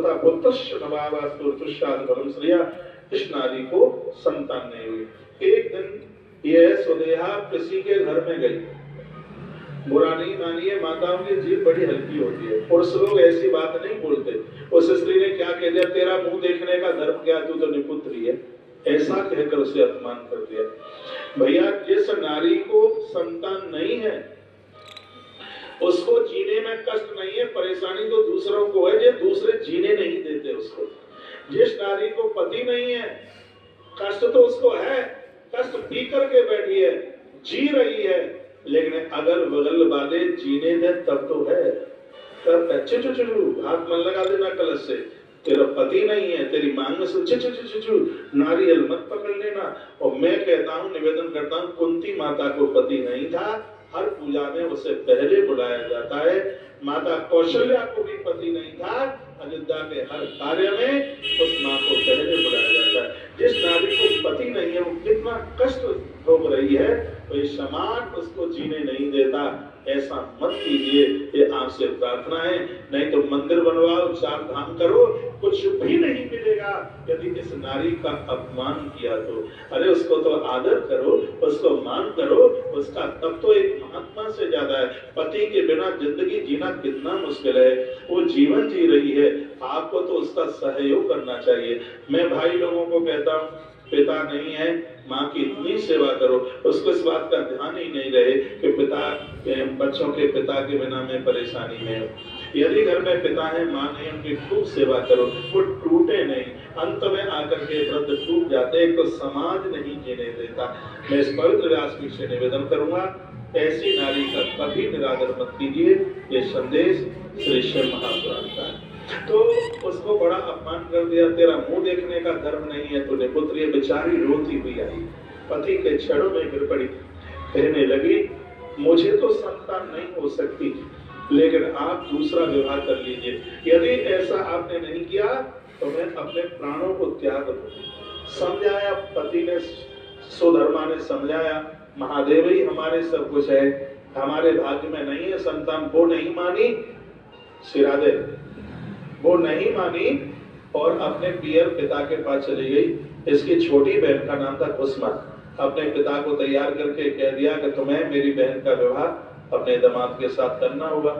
तथा पुत्रस्य नवावास्तुर्तुष्याद फलम श्रिया, इस नारी को संतान नहीं हुई। एक दिन यह सुदेहा किसी के घर में गई। बुरा नहीं मानिए, माताओं की जीभ बड़ी हल्की होती है, पुरुष लोग ऐसी बात नहीं बोलते। उस स्त्री ने क्या कह दिया, तेरा मुंह देखने का धर्म क्या, तू तो निपुत्री है, ऐसा कहकर उसे अपमान कर दिया। भैया जिस नारी को संतान नहीं है उसको जीने में कष्ट नहीं है, परेशानी तो दूसरों को है, जो दूसरे जीने नहीं देते उसको। जिस नारी को पति नहीं है कष्ट तो उसको है, कष्ट पी करके बैठी है, जी रही है, लेकिन अगल बगल वाले जीने दे तब तो है। तब अच्छे हाथ मन लगा देना कलश से, तेरा पति नहीं है, तेरी मांग में से नारियल मत पकड़ लेना। और मैं कहता हूँ, निवेदन करता हूँ, कुंती माता को पति नहीं था, हर पूजा में उसे पहले बुलाया जाता है। माता कौशल्या को भी पति नहीं था, अयोध्या के हर कार्य में उस माँ को पहले बुलाया जाता है। जिस नारी को पति नहीं है वो कितना कष्ट भोग रही है, तो ये समाज उसको जीने नहीं देता। ऐसा मत कीजिए, ये आपसे प्रार्थना है। नहीं तो मंदिर बनवाओ, चार धाम करो, कुछ भी नहीं मिलेगा यदि इस नारी का अपमान किया तो। अरे उसको तो आदर करो, उसको मान करो, उसका तब तो एक महात्मा से ज्यादा है। पति के बिना जिंदगी जीना कितना मुश्किल है, वो जीवन जी रही है, आपको तो उसका सहयोग करना चाहिए। मैं भाई लोगों को कहता हूँ, पिता नहीं है, माँ की इतनी सेवा करो, उसको इस बात का ध्यान ही नहीं रहे कि पिता, बच्चों के पिता के बिना मैं परेशानी में हूँ। यदि घर में पिता है, माँ नहीं, उनकी खूब सेवा करो, वो टूटे नहीं। अंत में आकर के वृद्ध टूट जाते हैं तो समाज नहीं जीने देता। मैं इस पवित्र व्यासपीठ से निवेदन करूंगा, ऐसी नारी का कभी निरादर मत कीजिए। ये संदेश श्री शिव महापुराण का है। तो उसको बड़ा अपमान कर दिया, तेरा मुंह देखने का धर्म नहीं है, तो निपुत्री बेचारी रोती हुई आई, पति के छड़ों में गिर पड़ी, कहने लगी मुझे तो संतान नहीं हो सकती, लेकिन आप दूसरा विवाह कर लीजिए। यदि ऐसा आपने नहीं किया तो मैं अपने प्राणों को त्याग दूंगी। समझाया पति ने, सुधर्मा ने समझाया, महादेव ही हमारे सब कुछ है, हमारे भाग्य में नहीं है संतान। वो नहीं मानी, सिरादे वो नहीं मानी और अपने पियर पिता के पास चली गई। इसकी छोटी बहन का नाम था कुसुमा। अपने पिता को तैयार करके कह दिया कि तुम्हें मेरी बहन का विवाह अपने दामाद के साथ करना होगा।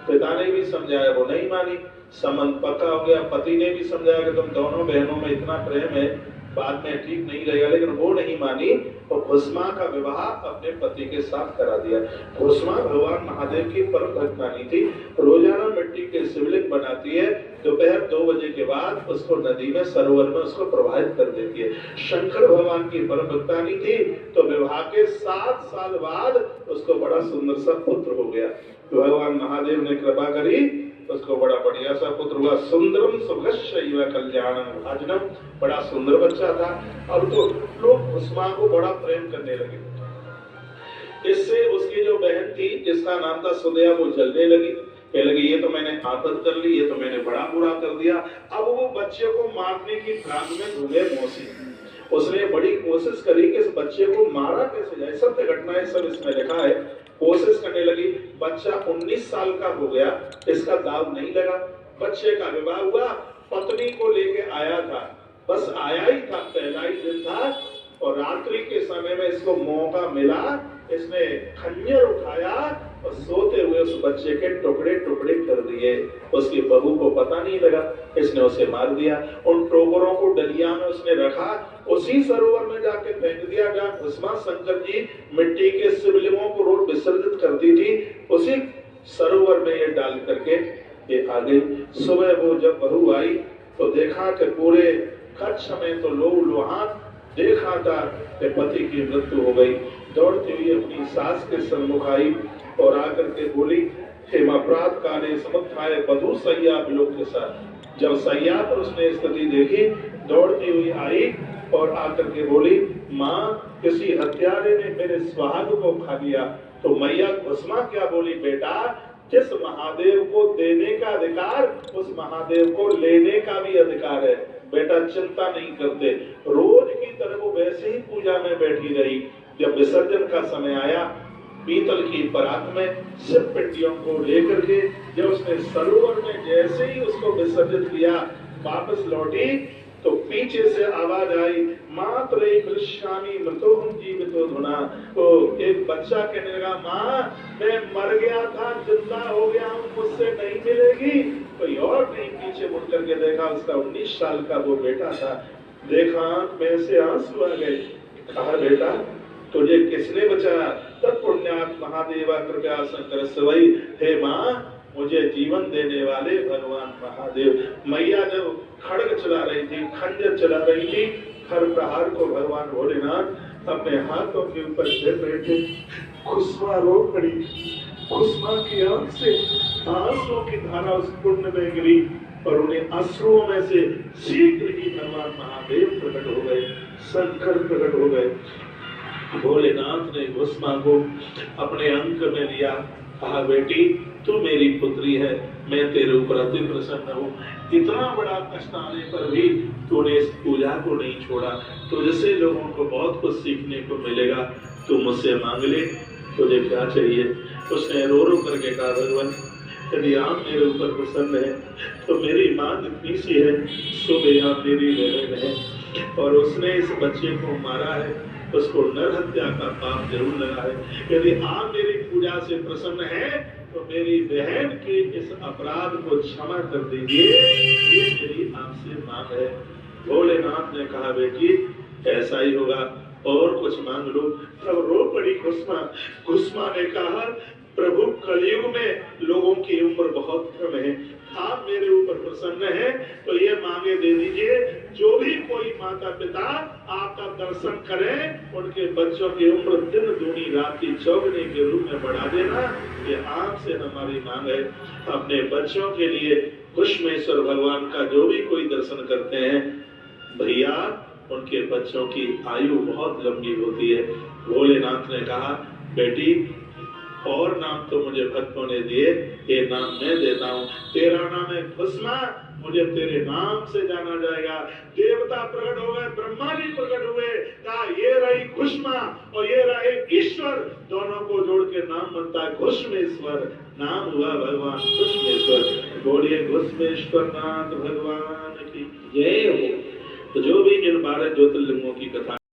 पिता ने भी समझाया, वो नहीं मानी। संबंध पक्का हो गया, पति ने भी समझाया कि तुम दोनों बहनों में इतना प्रेम है, बाद में ठीक नहीं रहेगा, लेकिन वो नहीं मानी तो कुसुमा का विवाह अपने पति के साथ करा दिया। कुसुमा भगवान महादेव की परम भक्तानी थी, रोजाना मिट्टी के शिवलिंग बनाती है, दोपहर 2 बजे के बाद उसको नदी में, सरोवर में उसको प्रवाहित कर देती है। शंकर भगवान की परम भक्तानी थी, तो विवाह के 7 साल बाद उसको बड़ा सुंदर सा पुत्र हो गया। तो भगवान महादेव ने कृपा करी, उसको बड़ा बढ़िया सा पुत्र हुआ। सुंदरम सुभश्चैव कल्याणम भाजनम, बड़ा सुंदर बच्चा था। अब तो लोग कुसुमा को बड़ा प्रेम करने लगे। इससे उसकी जो बहन थी जिसका नाम था सुदया, वो जलने लगी, कहने लगी ये तो मैंने आफत कर ली, ये तो मैंने बड़ा बुरा कर दिया। अब वो बच्चे को मारने की ठान में ढूंढे मौसी। उसने बड़ी कोशिश करी कि इस बच्चे को मारा कैसे जाए, सत्य घटनाएं सब इसमें लिखा है। कोशिश करने लगी, बच्चा 19 साल का हो गया, इसका दाव नहीं लगा। बच्चे का विवाह हुआ, पत्नी को लेके आया था, बस आया ही था, पहला ही दिन था, और रात्रि के समय में इसको मौका मिला, इसने खंजर उठाया और सोते हुए उस बच्चे के टुकड़े टुकड़े कर दिए। उसकी बहू को पता नहीं लगा, इसने उसे मार दिया। उन टोकरों को डलिया में उसने रखा, उसी सरोवर में जाके फेंक दिया जहाँ भस्मा शंकर जी मिट्टी के शिवलिंगों को रोज विसर्जित करती थी, उसी सरोवर में ये डाल करके ये आ गई। सुबह वो जब बहू आई तो देखा कि पूरे कच्छ में तो लोहान देखा था कि पति की मृत्यु हो गई। दौड़ती हुई अपनी सास के सम्मुख आई और आकर के बोली, हेम अपराध काले समुत्थाय वधू सैया विलोक के साथ। जब सैया पर उसने स्थिति देखी, दौड़ती हुई आई और आकर के बोली, माँ किसी हत्यारे ने मेरे सुहाग को खा लिया। तो मैया कुसुमा क्या बोली, बेटा जिस महादेव को देने का अधिकार, उस महादेव को लेने का भी अधिकार है। बेटा चिंता नहीं करते। रोज की तरह वो वैसे ही पूजा में बैठी रही। जब विसर्जन का समय आया पीतल की परात में सब पिंडियों को लेकर के जब उसने सरोवर में जैसे ही उसको विसर्जित किया, वापस लौटी तो पीछे से आवाज आई, मात्र कृष्णामी मृतोहम जीवितो धुना। तो एक बच्चा कहने लगा, माँ मैं मर गया था, जिंदा हो गया हूँ, मुझसे नहीं मिलेगी। कोई और नहीं, पीछे मुड़ करके देखा, उसका 19 साल का वो बेटा था। देखा आंख में से आंसू आ गए। कहा, बेटा तुझे किसने बचाया? तब पुण्यात महादेवा कृपया शंकर सवई, हे माँ मुझे जीवन देने वाले भगवान महादेव। मैया जब खड्ग चला रही थी, खंजर चला रही थी, हर प्रहार को भगवान भोलेनाथ अपने हाथों के ऊपर झेल रहे थे। खुशमा रो पड़ी, खुशमा की आंख से आंसुओं की धारा उस कुंड में गिरी और उन्हें अश्रुओं में से शीघ्र ही भगवान महादेव प्रकट हो गए, शंकर प्रकट हो गए। भोलेनाथ ने खुशमा को अपने अंक में लिया, कहा, बेटी तू मेरी पुत्री है, मैं तेरे ऊपर अति प्रसन्न हूँ। इतना बड़ा कष्ट आने पर भी तूने इस पूजा को नहीं छोड़ा, तुझसे लोगों को बहुत कुछ सीखने को मिलेगा। तू मुझसे मांग ले, तुझे क्या चाहिए? उसने रो रो करके कहा, भगवान यदि आप मेरे ऊपर प्रसन्न है तो मेरी मांग इतनी सी है, सुबह आप मेरी लेने में है और उसने इस बच्चे को मारा है, उसको नर हत्या का पाप जरूर लगा है। यदि आप मेरी पूजा से प्रसन्न हैं तो मेरी बहन के इस अपराध को क्षमा कर दीजिए, ये मेरी आपसे मांग है। भोलेनाथ ने कहा, बेटी ऐसा ही होगा, और कुछ मांग लो। तब रो पड़ी खुशमा। खुशमा ने कहा, प्रभु कलयुग में लोगों की उम्र बहुत कम है, आप मेरे ऊपर प्रसन्न हैं तो ये मांगे दे दीजिए। जो भी कोई माता पिता आपका दर्शन करें, उनके बच्चों की उम्र दिन दूनी रात्रि चौगुनी के रूप में बढ़ा देना, ये आपसे हमारी मांग है। अपने बच्चों के लिए घुश्मेश्वर भगवान का जो भी कोई दर्शन करते हैं भैया, उनके बच्चों की आयु बहुत लंबी होती है। भोलेनाथ ने कहा, बेटी और नाम तो मुझे भक्तों ने दिए, ये नाम मैं देता हूँ। तेरा नाम है खुशमा, मुझे तेरे नाम से जाना जाएगा। देवता प्रकट हो गए, ब्रह्मा जी प्रकट हुए, कहा ये रही खुशमा और ये रहे ईश्वर, दोनों को जोड़ के नाम बनता है घुश्मेश्वर। नाम हुआ भगवान घुश्मेश्वर। बोलिए घुश्मेश्वर नाथ भगवान की जय हो। तो जो भी इन 12 ज्योतिर्लिंगों की कथा